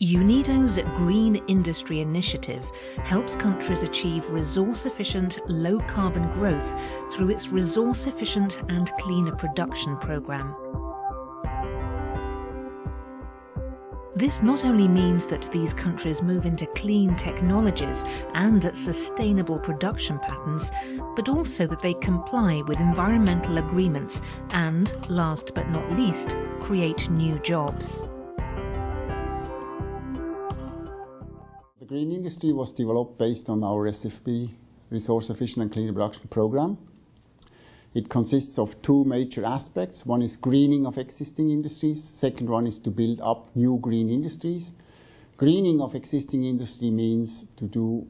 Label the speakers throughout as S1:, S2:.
S1: UNIDO's Green Industry Initiative helps countries achieve resource-efficient, low-carbon growth through its resource-efficient and cleaner production program. This not only means that these countries move into clean technologies and sustainable production patterns, but also that they comply with environmental agreements and, last but not least, create new jobs.
S2: The green industry was developed based on our SFP, Resource Efficient and Cleaner Production Program. It consists of two major aspects. One is greening of existing industries. Second one is to build up new green industries. Greening of existing industry means to do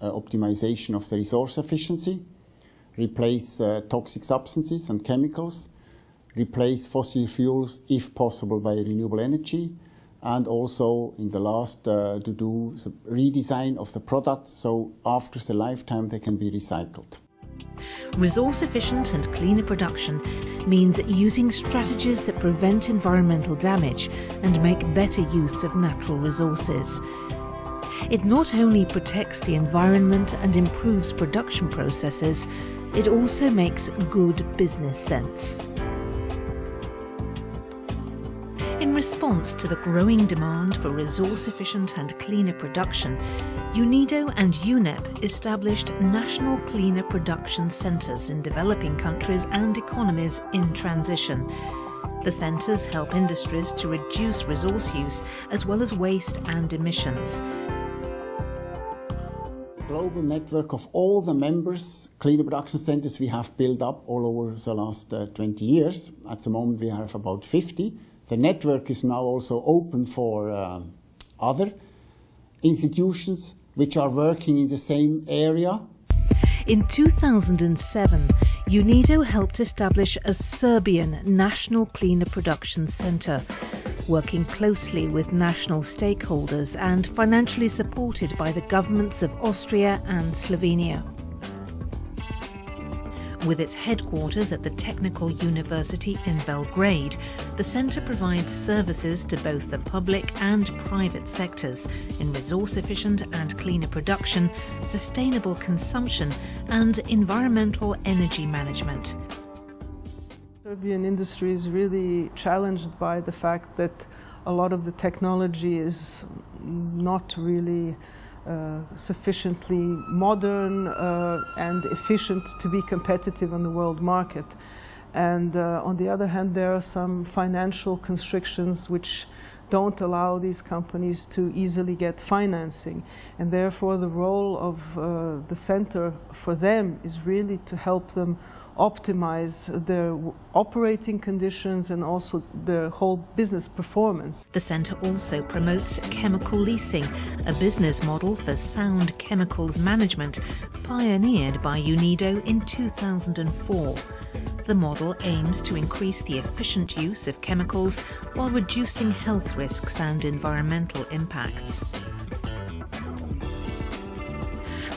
S2: optimization of the resource efficiency, replace toxic substances and chemicals, replace fossil fuels if possible by renewable energy, and also in the last to do the redesign of the products so after the lifetime they can be recycled.
S1: Resource-efficient and cleaner production means using strategies that prevent environmental damage and make better use of natural resources. It not only protects the environment and improves production processes, it also makes good business sense. In response to the growing demand for resource-efficient and cleaner production, UNIDO and UNEP established national cleaner production centres in developing countries and economies in transition. The centres help industries to reduce resource use as well as waste and emissions.
S2: Global network of all the members, cleaner production centres we have built up all over the last 20 years. At the moment we have about 50. The network is now also open for other institutions which are working in the same area.
S1: In 2007, UNIDO helped establish a Serbian National Cleaner Production Centre, working closely with national stakeholders and financially supported by the governments of Austria and Slovenia. With its headquarters at the Technical University in Belgrade, the centre provides services to both the public and private sectors in resource-efficient and cleaner production, sustainable consumption and environmental energy management.
S3: Serbian industry is really challenged by the fact that a lot of the technology is not really sufficiently modern and efficient to be competitive on the world market. And on the other hand, there are some financial constrictions which don't allow these companies to easily get financing. And therefore the role of the center for them is really to help them optimize their operating conditions and also their whole business performance.
S1: The centre also promotes chemical leasing, a business model for sound chemicals management pioneered by UNIDO in 2004. The model aims to increase the efficient use of chemicals while reducing health risks and environmental impacts.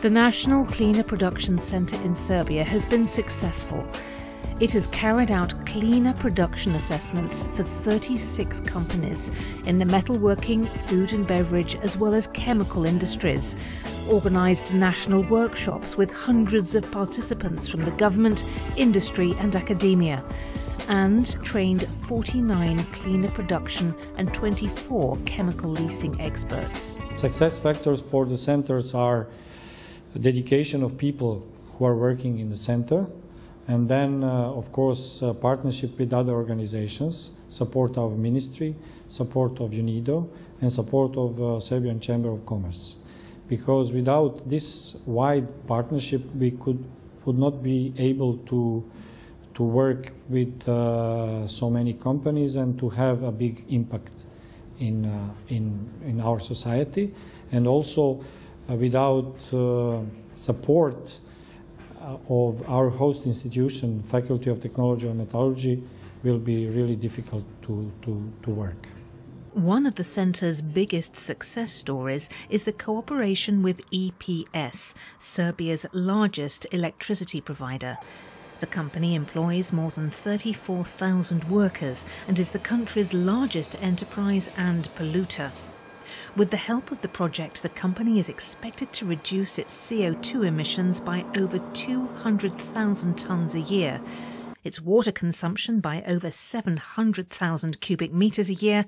S1: The National Cleaner Production Centre in Serbia has been successful. It has carried out cleaner production assessments for 36 companies in the metalworking, food and beverage as well as chemical industries, organised national workshops with hundreds of participants from the government, industry and academia, and trained 49 cleaner production and 24 chemical leasing experts.
S4: Success factors for the centres are dedication of people who are working in the center, and then of course partnership with other organizations, support of ministry, support of UNIDO and support of Serbian Chamber of Commerce. Because without this wide partnership we would not be able to work with so many companies and to have a big impact in our society, and also without support of our host institution, Faculty of Technology and Metallurgy, will be really difficult to work.
S1: One of the centre's biggest success stories is the cooperation with EPS, Serbia's largest electricity provider. The company employs more than 34,000 workers and is the country's largest enterprise and polluter. With the help of the project, the company is expected to reduce its CO2 emissions by over 200,000 tonnes a year, its water consumption by over 700,000 cubic metres a year,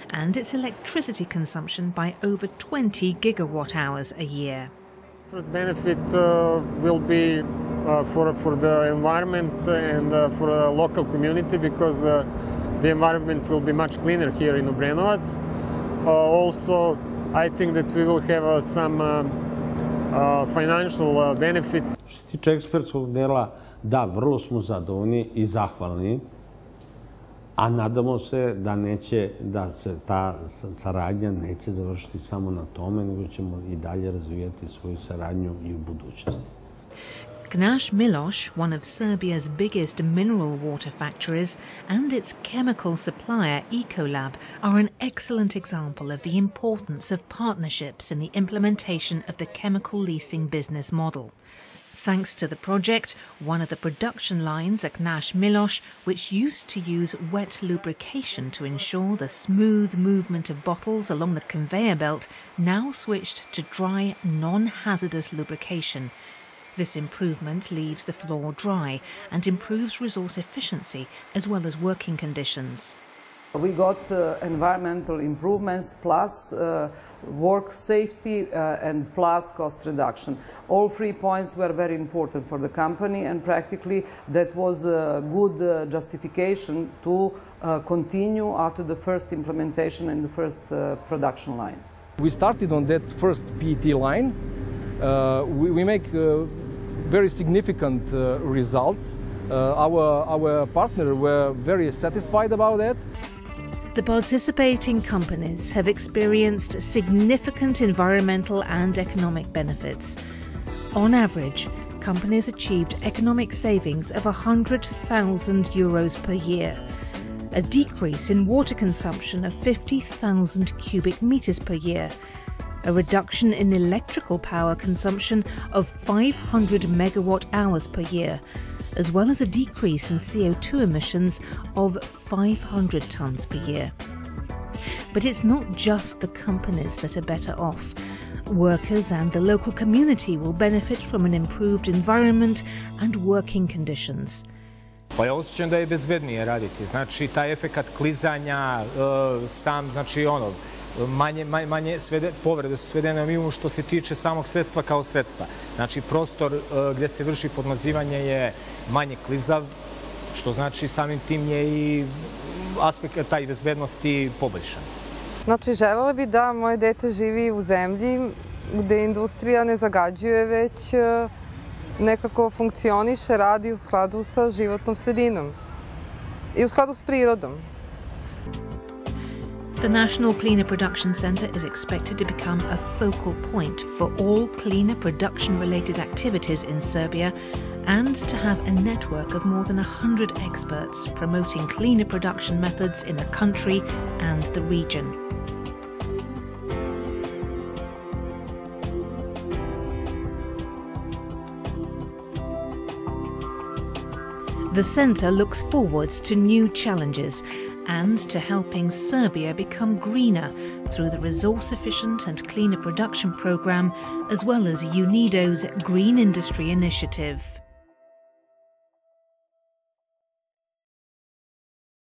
S1: and its electricity consumption by over 20 gigawatt hours a year.
S5: First benefit will be for the environment and for the local community, because the environment will be much cleaner here in Obrenovac. Also, I think that we will have some financial benefits.
S6: Što se tiče ekspertskog dela, da, vrlo smo zadovoljni i zahvalni, a nadamo se da se ta saradnja neće završiti samo na tome, nego ćemo i dalje razvijati svoju saradnju i u budućnosti.
S1: Gnash Miloš, one of Serbia's biggest mineral water factories, and its chemical supplier Ecolab are an excellent example of the importance of partnerships in the implementation of the chemical leasing business model. Thanks to the project, one of the production lines at Gnash Miloš, which used to use wet lubrication to ensure the smooth movement of bottles along the conveyor belt, now switched to dry, non-hazardous lubrication. This improvement leaves the floor dry and improves resource efficiency as well as working conditions.
S7: We got environmental improvements plus work safety and plus cost reduction. All 3 points were very important for the company, and practically that was a good justification to continue after the first implementation and the first production line.
S8: We started on that first PET line. We make very significant results. Our partner were very satisfied about that.
S1: The participating companies have experienced significant environmental and economic benefits. On average, companies achieved economic savings of €100,000 per year, a decrease in water consumption of 50,000 cubic meters per year, a reduction in electrical power consumption of 500 megawatt hours per year, as well as a decrease in CO2 emissions of 500 tonnes per year. But it's not just the companies that are better off. Workers and the local community will benefit from an improved environment and working conditions.
S9: Pa ja osjećam da je bezbednije raditi. Znači, taj efekat klizanja, znači manje povrede su svedene na minimum što se tiče samog sredstva kao sredstva. Znači, prostor gdje se vrši podmazivanje je manje klizav, što znači samim tim je i aspekt taj bezbednosti poboljšan.
S10: Znači, želela bi da moje dete živi u zemlji gdje industrija ne zagađuje, već nekako funkcioniše, radi u skladu sa životnom sredinom i u skladu s prirodom.
S1: The National Cleaner Production Centre is expected to become a focal point for all cleaner production-related activities in Serbia, and to have a network of more than 100 experts promoting cleaner production methods in the country and the region. The centre looks forwards to new challenges and to helping Serbia become greener through the resource-efficient and cleaner production programme, as well as UNIDO's Green Industry Initiative.